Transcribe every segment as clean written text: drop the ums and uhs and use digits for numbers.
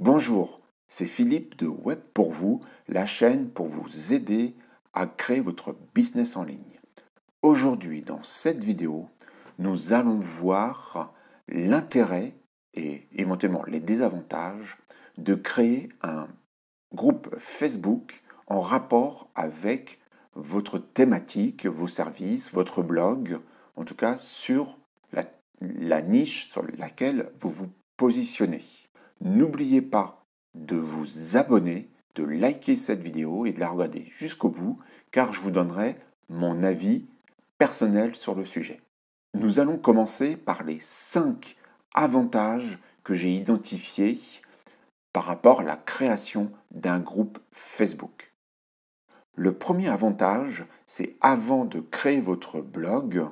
Bonjour, c'est Philippe de Web pour vous, la chaîne pour vous aider à créer votre business en ligne. Aujourd'hui, dans cette vidéo, nous allons voir l'intérêt et éventuellement les désavantages de créer un groupe Facebook en rapport avec votre thématique, vos services, votre blog, en tout cas sur la niche sur laquelle vous vous positionnez. N'oubliez pas de vous abonner, de liker cette vidéo et de la regarder jusqu'au bout, car je vous donnerai mon avis personnel sur le sujet. Nous allons commencer par les 5 avantages que j'ai identifiés par rapport à la création d'un groupe Facebook. Le premier avantage, c'est avant de créer votre blog,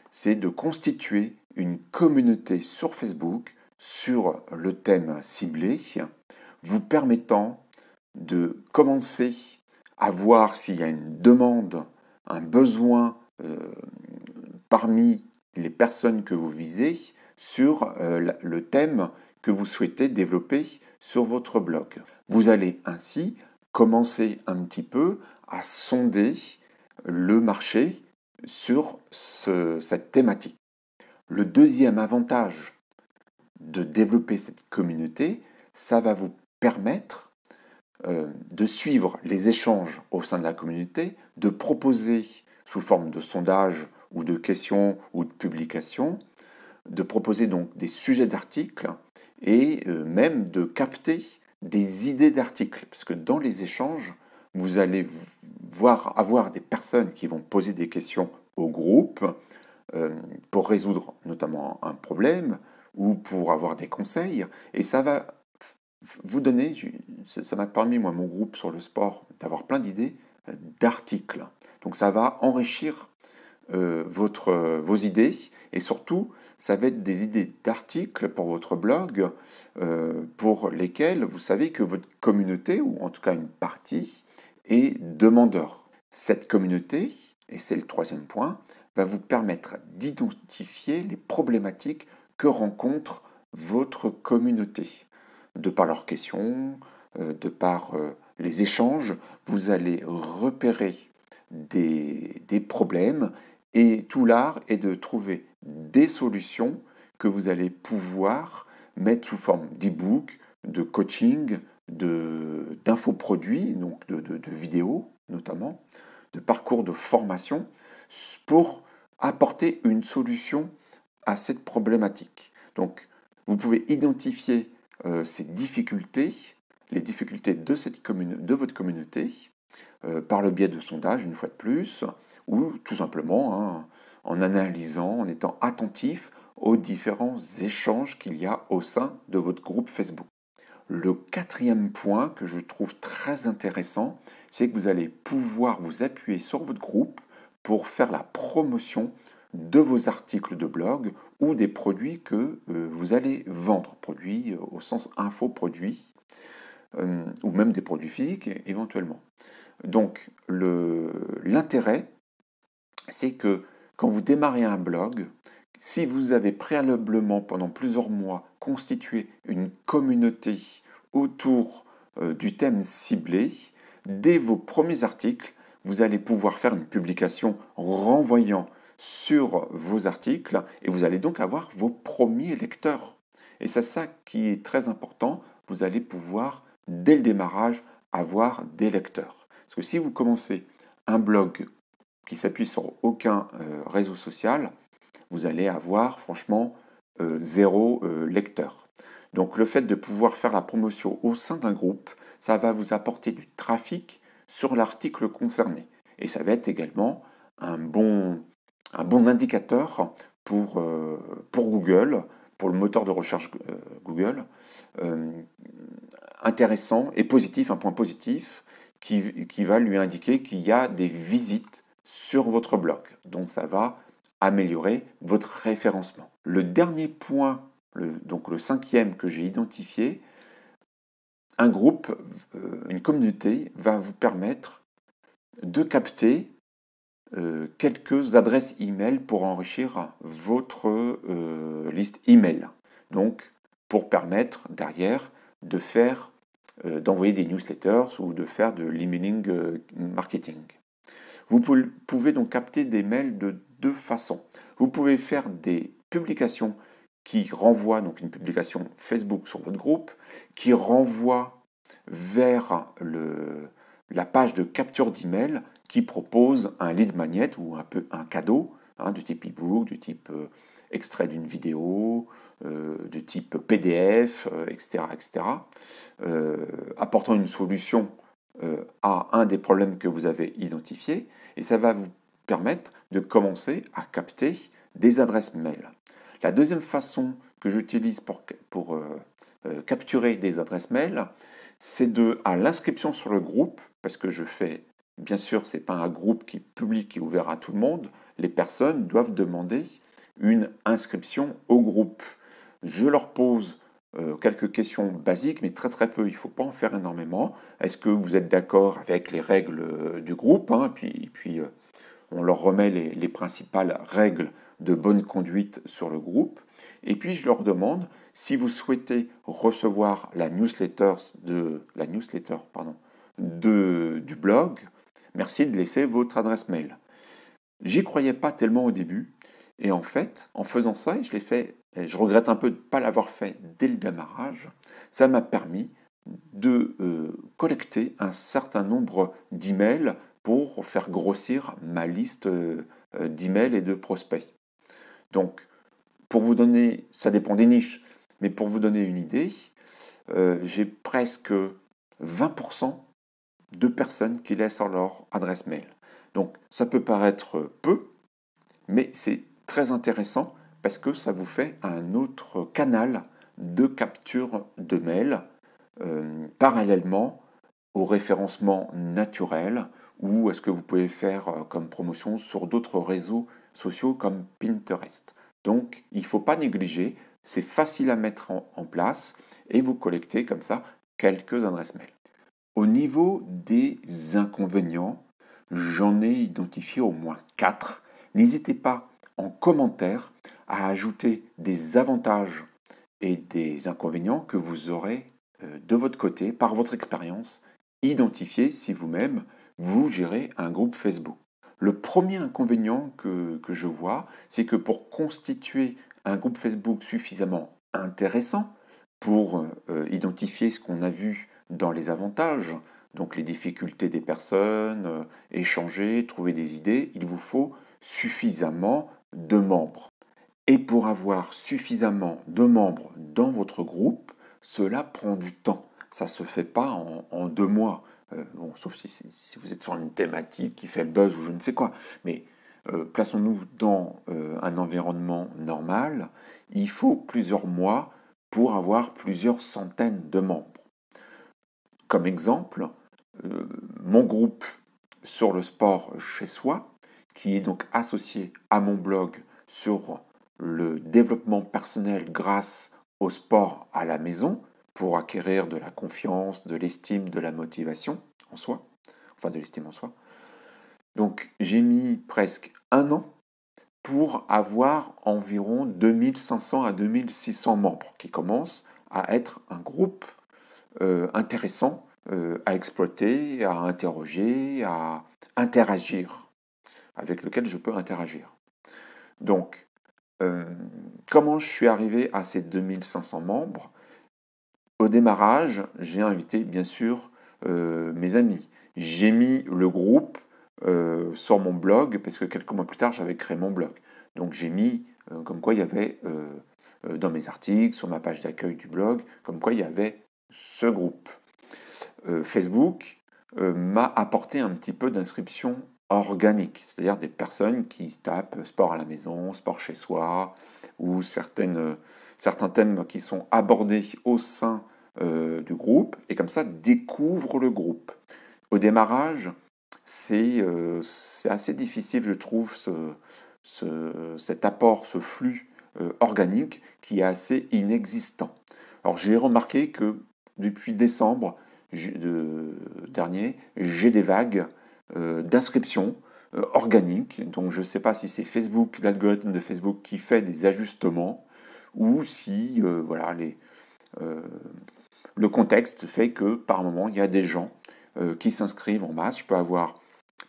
c'est de constituer une communauté sur Facebook sur le thème ciblé, vous permettant de commencer à voir s'il y a une demande, un besoin parmi les personnes que vous visez sur le thème que vous souhaitez développer sur votre blog. Vous allez ainsi commencer un petit peu à sonder le marché sur cette thématique. Le deuxième avantage de développer cette communauté, ça va vous permettre de suivre les échanges au sein de la communauté, de proposer sous forme de sondage ou de questions ou de publications, de proposer donc des sujets d'articles et même de capter des idées d'articles. Parce que dans les échanges, vous allez avoir des personnes qui vont poser des questions au groupe pour résoudre notamment un problème ou pour avoir des conseils. Et ça va vous donner, ça m'a permis, moi, mon groupe sur le sport, d'avoir plein d'idées d'articles. Donc ça va enrichir vos idées et surtout, ça va être des idées d'articles pour votre blog pour lesquels vous savez que votre communauté, ou en tout cas une partie, est demandeur. Cette communauté, et c'est le troisième point, va vous permettre d'identifier les problématiques que rencontre votre communauté. De par leurs questions, de par les échanges, vous allez repérer des problèmes et tout l'art est de trouver des solutions que vous allez pouvoir mettre sous forme d'e-book, de coaching, d'infoproduits, donc de vidéos notamment, de parcours de formation pour apporter une solution à cette problématique. Donc, vous pouvez identifier ces difficultés, les difficultés de votre communauté, par le biais de sondages, une fois de plus, ou tout simplement en analysant, en étant attentif aux différents échanges qu'il y a au sein de votre groupe Facebook. Le quatrième point que je trouve très intéressant, c'est que vous allez pouvoir vous appuyer sur votre groupe pour faire la promotion de vos articles de blog ou des produits que vous allez vendre, produits au sens infoproduits, ou même des produits physiques éventuellement. Donc l'intérêt, c'est que quand vous démarrez un blog, si vous avez préalablement pendant plusieurs mois constitué une communauté autour du thème ciblé, dès vos premiers articles, vous allez pouvoir faire une publication renvoyant sur vos articles et vous allez donc avoir vos premiers lecteurs. Et c'est ça qui est très important, vous allez pouvoir, dès le démarrage, avoir des lecteurs. Parce que si vous commencez un blog qui s'appuie sur aucun réseau social, vous allez avoir franchement zéro lecteur. Donc le fait de pouvoir faire la promotion au sein d'un groupe, ça va vous apporter du trafic sur l'article concerné. Et ça va être également un bon indicateur pour Google, pour le moteur de recherche Google, intéressant et positif, un point positif qui va lui indiquer qu'il y a des visites sur votre blog. Donc ça va améliorer votre référencement. Le dernier point, donc le cinquième que j'ai identifié, un groupe, une communauté va vous permettre de capter quelques adresses email pour enrichir votre liste email. Donc, pour permettre derrière d'envoyer des newsletters ou de faire de l'emailing marketing. Vous pouvez donc capter des mails de deux façons. Vous pouvez faire des publications qui renvoient, donc une publication Facebook sur votre groupe, qui renvoie vers la page de capture d'email qui propose un lead magnet ou un cadeau, du type e-book, du type extrait d'une vidéo, de type PDF, etc., apportant une solution à un des problèmes que vous avez identifiés, et ça va vous permettre de commencer à capter des adresses mail. La deuxième façon que j'utilise pour capturer des adresses mail, c'est à l'inscription sur le groupe, parce que je fais, bien sûr, ce n'est pas un groupe qui est public et ouvert à tout le monde, les personnes doivent demander une inscription au groupe. Je leur pose quelques questions basiques, mais très très peu, il ne faut pas en faire énormément. Est-ce que vous êtes d'accord avec les règles du groupe, puis on leur remet les principales règles de bonne conduite sur le groupe. Et puis je leur demande si vous souhaitez recevoir la newsletter du blog, merci de laisser votre adresse mail. J'y croyais pas tellement au début, et en fait, en faisant ça, et je regrette un peu de ne pas l'avoir fait dès le démarrage, ça m'a permis de collecter un certain nombre d'emails pour faire grossir ma liste d'emails et de prospects. Donc, pour vous donner, ça dépend des niches, mais pour vous donner une idée, j'ai presque 20% de personnes qui laissent leur adresse mail. Donc, ça peut paraître peu, mais c'est très intéressant parce que ça vous fait un autre canal de capture de mail parallèlement au référencement naturel ou à ce que vous pouvez faire comme promotion sur d'autres réseaux sociaux comme Pinterest. Donc, il ne faut pas négliger, c'est facile à mettre en place et vous collectez comme ça quelques adresses mail. Au niveau des inconvénients, j'en ai identifié au moins 4. N'hésitez pas en commentaire à ajouter des avantages et des inconvénients que vous aurez de votre côté, par votre expérience, identifiés si vous-même vous gérez un groupe Facebook. Le premier inconvénient que je vois, c'est que pour constituer un groupe Facebook suffisamment intéressant, pour identifier ce qu'on a vu dans les avantages, donc les difficultés des personnes, échanger, trouver des idées, il vous faut suffisamment de membres. Et pour avoir suffisamment de membres dans votre groupe, cela prend du temps. Ça ne se fait pas en 2 mois. Sauf si vous êtes sur une thématique qui fait le buzz ou je ne sais quoi. Mais plaçons-nous dans un environnement normal. Il faut plusieurs mois pour avoir plusieurs centaines de membres. Comme exemple, mon groupe sur le sport chez soi, qui est donc associé à mon blog sur le développement personnel grâce au sport à la maison, pour acquérir de la confiance, de l'estime, de la motivation en soi, enfin de l'estime en soi. Donc j'ai mis presque 1 an pour avoir environ 2500 à 2600 membres, qui commencent à être un groupe intéressant à exploiter, à interroger, à interagir, avec lequel je peux interagir. Donc, comment je suis arrivé à ces 2500 membres? Au démarrage, j'ai invité bien sûr mes amis. J'ai mis le groupe sur mon blog, parce que quelques mois plus tard, j'avais créé mon blog. Donc j'ai mis comme quoi il y avait dans mes articles, sur ma page d'accueil du blog, comme quoi il y avait ce groupe. Facebook m'a apporté un petit peu d'inscription organique, c'est-à-dire des personnes qui tapent sport à la maison, sport chez soi, ou certains thèmes qui sont abordés au sein du groupe, et comme ça découvrent le groupe. Au démarrage, c'est assez difficile, je trouve, cet apport, ce flux organique qui est assez inexistant. Alors j'ai remarqué que depuis décembre dernier, j'ai des vagues d'inscriptions organiques. Donc je ne sais pas si c'est Facebook, l'algorithme de Facebook qui fait des ajustements, ou si le contexte fait que par moment, il y a des gens qui s'inscrivent en masse. Je peux avoir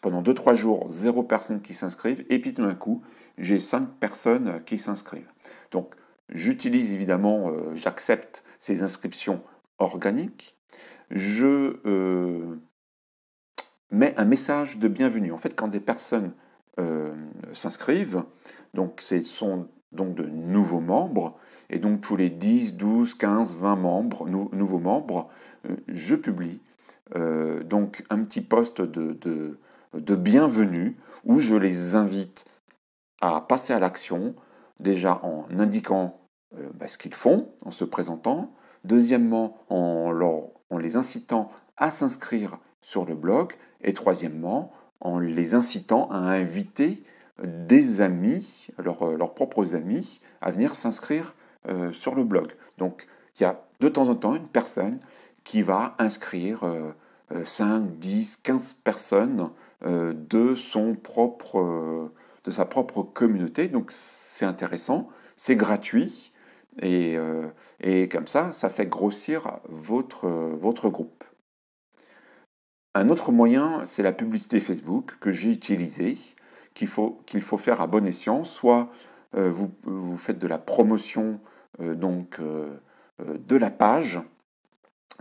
pendant 2-3 jours 0 personnes qui s'inscrivent et puis tout d'un coup, j'ai 5 personnes qui s'inscrivent. Donc, j'utilise évidemment, j'accepte ces inscriptions organiques. Je mets un message de bienvenue. En fait, quand des personnes s'inscrivent, donc ce sont donc de nouveaux membres, et donc tous les 10, 12, 15, 20 membres, nouveaux membres, je publie donc un petit post de bienvenue où je les invite à passer à l'action, déjà en indiquant ce qu'ils font, en se présentant, deuxièmement en les incitant à s'inscrire sur le blog, et troisièmement en les incitant à inviter des amis, leurs propres amis, à venir s'inscrire sur le blog. Donc il y a de temps en temps une personne qui va inscrire 5, 10, 15 personnes de sa propre communauté. Donc c'est intéressant, c'est gratuit, et comme ça fait grossir votre groupe. Un autre moyen, c'est la publicité Facebook que j'ai utilisée, qu'il faut faire à bon escient. Soit vous faites de la promotion de la page,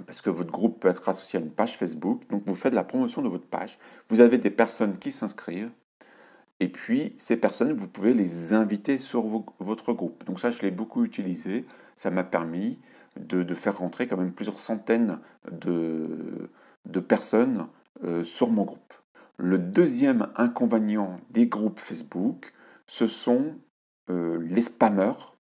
parce que votre groupe peut être associé à une page Facebook, donc vous faites la promotion de votre page. Vous avez des personnes qui s'inscrivent, et puis ces personnes, vous pouvez les inviter sur votre groupe. Donc ça, je l'ai beaucoup utilisé. Ça m'a permis de faire rentrer quand même plusieurs centaines de personnes sur mon groupe. Le deuxième inconvénient des groupes Facebook, ce sont les spammers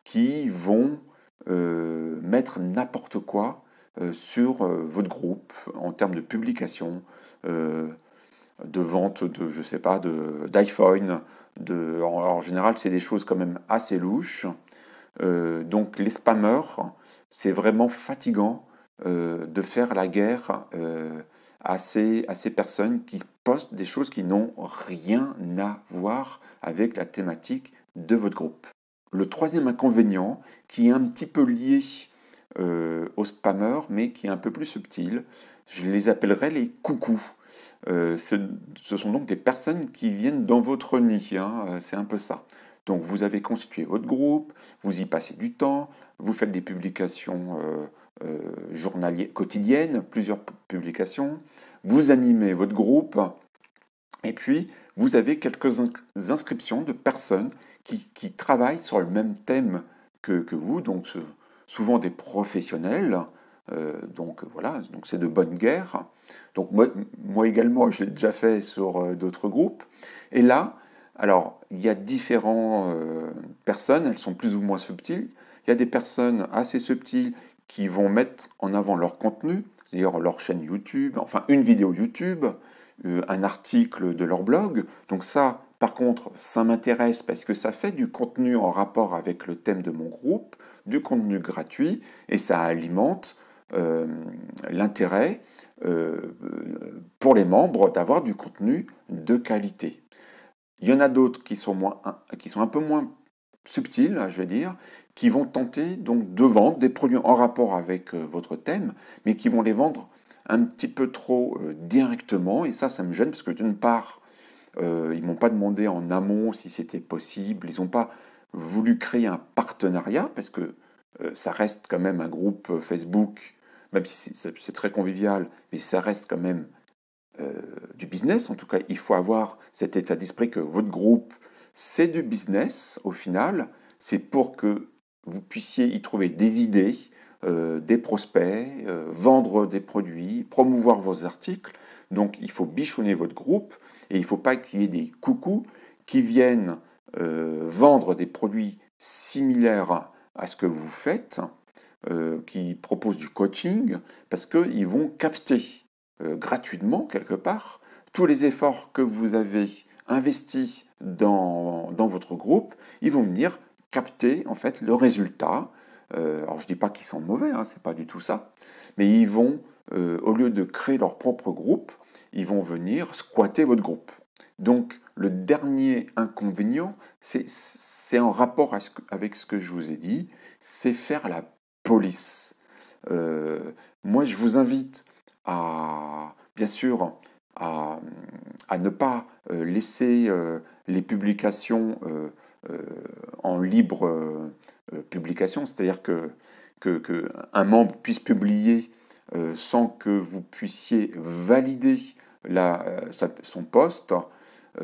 qui vont mettre n'importe quoi sur votre groupe en termes de publication, de vente de, je sais pas, d'iPhone. En général, c'est des choses quand même assez louches. Donc les spammers, c'est vraiment fatigant de faire la guerre à ces personnes qui postent des choses qui n'ont rien à voir avec la thématique de votre groupe. Le troisième inconvénient, qui est un petit peu lié aux spammers, mais qui est un peu plus subtil, je les appellerais les coucous. Ce sont donc des personnes qui viennent dans votre nid, hein, c'est un peu ça. Donc vous avez constitué votre groupe, vous y passez du temps, vous faites des publications journalières, quotidiennes, plusieurs publications, vous animez votre groupe, et puis vous avez quelques inscriptions de personnes qui travaillent sur le même thème que vous, donc souvent des professionnels, donc voilà, donc c'est de bonne guerre. Donc moi également, je l'ai déjà fait sur d'autres groupes. Et là, alors, il y a différentes personnes, elles sont plus ou moins subtiles. Il y a des personnes assez subtiles qui vont mettre en avant leur contenu, c'est-à-dire leur chaîne YouTube, enfin une vidéo YouTube, un article de leur blog. Donc ça, par contre, ça m'intéresse parce que ça fait du contenu en rapport avec le thème de mon groupe, du contenu gratuit, et ça alimente l'intérêt pour les membres d'avoir du contenu de qualité. Il y en a d'autres qui sont un peu moins subtils, je vais dire, qui vont tenter donc de vendre des produits en rapport avec votre thème, mais qui vont les vendre un petit peu trop directement, et ça me gêne parce que d'une part, ils m'ont pas demandé en amont si c'était possible, ils n'ont pas voulu créer un partenariat parce que ça reste quand même un groupe Facebook, même si c'est très convivial, mais ça reste quand même du business. En tout cas, il faut avoir cet état d'esprit que votre groupe, c'est du business au final. C'est pour que vous puissiez y trouver des idées, des prospects, vendre des produits, promouvoir vos articles. Donc, il faut bichonner votre groupe et il ne faut pas qu'il y ait des coucous qui viennent vendre des produits similaires à ce que vous faites, qui proposent du coaching, parce qu'ils vont capter gratuitement, quelque part, tous les efforts que vous avez investis dans votre groupe, ils vont venir capter en fait le résultat. Alors je ne dis pas qu'ils sont mauvais, hein, c'est pas du tout ça, mais ils vont, au lieu de créer leur propre groupe, ils vont venir squatter votre groupe. Donc le dernier inconvénient, c'est en rapport avec ce que je vous ai dit, c'est faire la police. Moi, je vous invite à, bien sûr, à, à ne pas laisser les publications euh, en libre publication, c'est-à-dire que un membre puisse publier sans que vous puissiez valider son poste,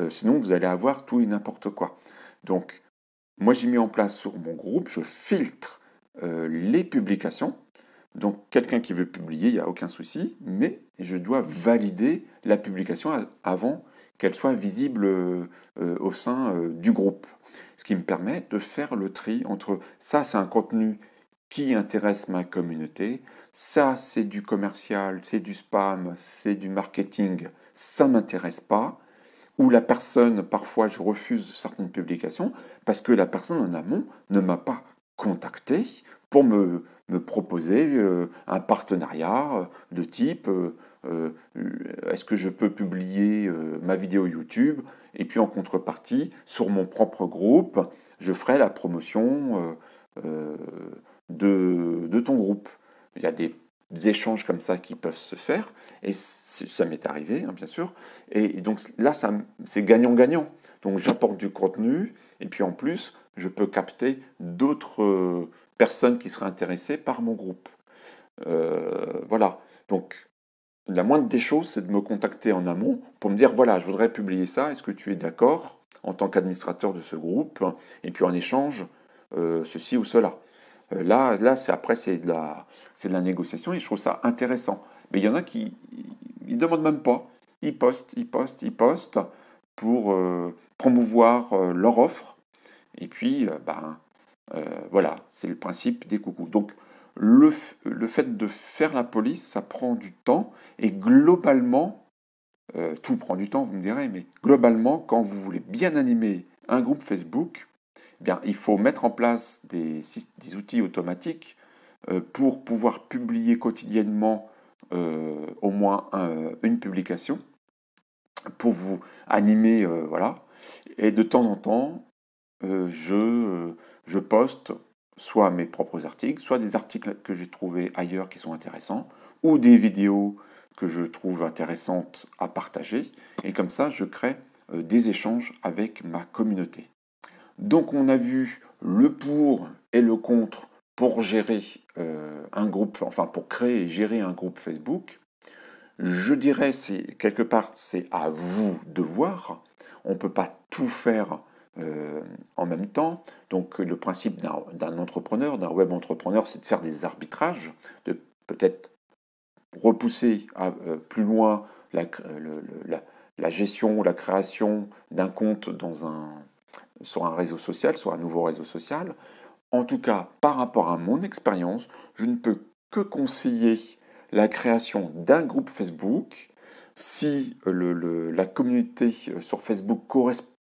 sinon vous allez avoir tout et n'importe quoi. Donc, moi j'ai mis en place sur mon groupe, je filtre les publications. Donc, quelqu'un qui veut publier, il n'y a aucun souci, mais je dois valider la publication avant qu'elle soit visible au sein du groupe. Ce qui me permet de faire le tri entre ça, c'est un contenu qui intéresse ma communauté, ça, c'est du commercial, c'est du spam, c'est du marketing, ça ne m'intéresse pas, ou la personne, parfois je refuse certaines publications parce que la personne en amont ne m'a pas contacté pour me proposer un partenariat de type est-ce que je peux publier ma vidéo YouTube et puis en contrepartie, sur mon propre groupe, je ferai la promotion de ton groupe. Il y a des échanges comme ça qui peuvent se faire, et ça m'est arrivé, hein, bien sûr, et donc là, c'est gagnant-gagnant. Donc j'apporte du contenu, et puis en plus, je peux capter d'autres personnes qui seraient intéressées par mon groupe. Voilà, donc la moindre des choses, c'est de me contacter en amont pour me dire, voilà, je voudrais publier ça, est-ce que tu es d'accord en tant qu'administrateur de ce groupe, et puis en échange, ceci ou cela. Là après, c'est de la négociation et je trouve ça intéressant. Mais il y en a qui ne demandent même pas. Ils postent pour promouvoir leur offre. Et puis, voilà, c'est le principe des coucous. Donc, le fait de faire la police, ça prend du temps. Et globalement, tout prend du temps, vous me direz, mais globalement, quand vous voulez bien animer un groupe Facebook, eh bien, il faut mettre en place des outils automatiques pour pouvoir publier quotidiennement au moins une publication pour vous animer, voilà. Et de temps en temps, je poste soit mes propres articles, soit des articles que j'ai trouvés ailleurs qui sont intéressants, ou des vidéos que je trouve intéressantes à partager. Et comme ça, je crée des échanges avec ma communauté. Donc on a vu le pour et le contre pour gérer un groupe, enfin pour créer et gérer un groupe Facebook. Je dirais, quelque part, c'est à vous de voir. On ne peut pas tout faire en même temps. Donc le principe d'un entrepreneur, d'un web entrepreneur, c'est de faire des arbitrages, de peut-être repousser plus loin la gestion ou la création d'un compte sur un réseau social, sur un nouveau réseau social. En tout cas, par rapport à mon expérience, je ne peux que conseiller la création d'un groupe Facebook si la communauté sur Facebook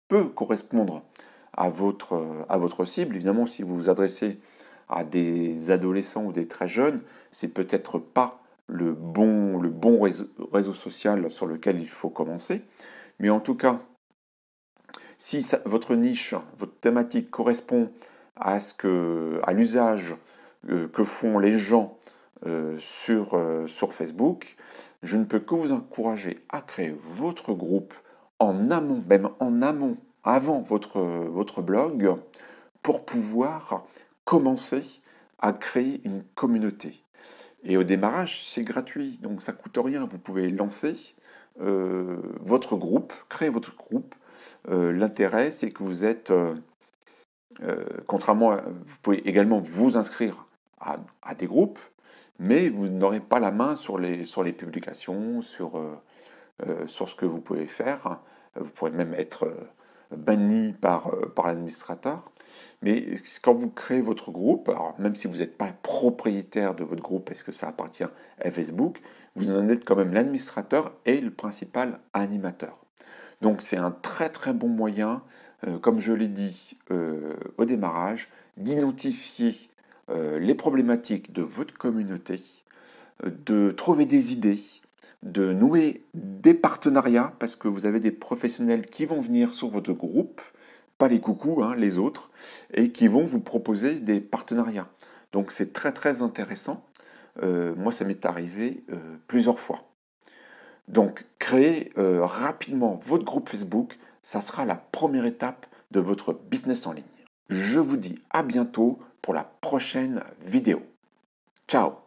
peut correspondre à votre cible. Évidemment, si vous vous adressez à des adolescents ou des très jeunes, c'est peut-être pas le bon réseau social sur lequel il faut commencer. Mais en tout cas, si votre niche, votre thématique correspond à l'usage que font les gens sur Facebook, je ne peux que vous encourager à créer votre groupe en amont, même en amont, avant votre blog, pour pouvoir commencer à créer une communauté. Et au démarrage, c'est gratuit, donc ça ne coûte rien. Vous pouvez lancer votre groupe, créer votre groupe. L'intérêt, c'est que vous êtes, vous pouvez également vous inscrire à des groupes, mais vous n'aurez pas la main sur les publications, sur ce que vous pouvez faire. Vous pourrez même être banni par l'administrateur. Mais quand vous créez votre groupe, alors même si vous n'êtes pas propriétaire de votre groupe parce que ça appartient à Facebook, vous en êtes quand même l'administrateur et le principal animateur. Donc c'est un très très bon moyen, comme je l'ai dit au démarrage, d'identifier les problématiques de votre communauté, de trouver des idées, de nouer des partenariats, parce que vous avez des professionnels qui vont venir sur votre groupe, pas les coucous, hein, les autres, et qui vont vous proposer des partenariats. Donc c'est très très intéressant. Moi, ça m'est arrivé plusieurs fois. Donc, créez rapidement votre groupe Facebook. Ça sera la première étape de votre business en ligne. Je vous dis à bientôt pour la prochaine vidéo. Ciao!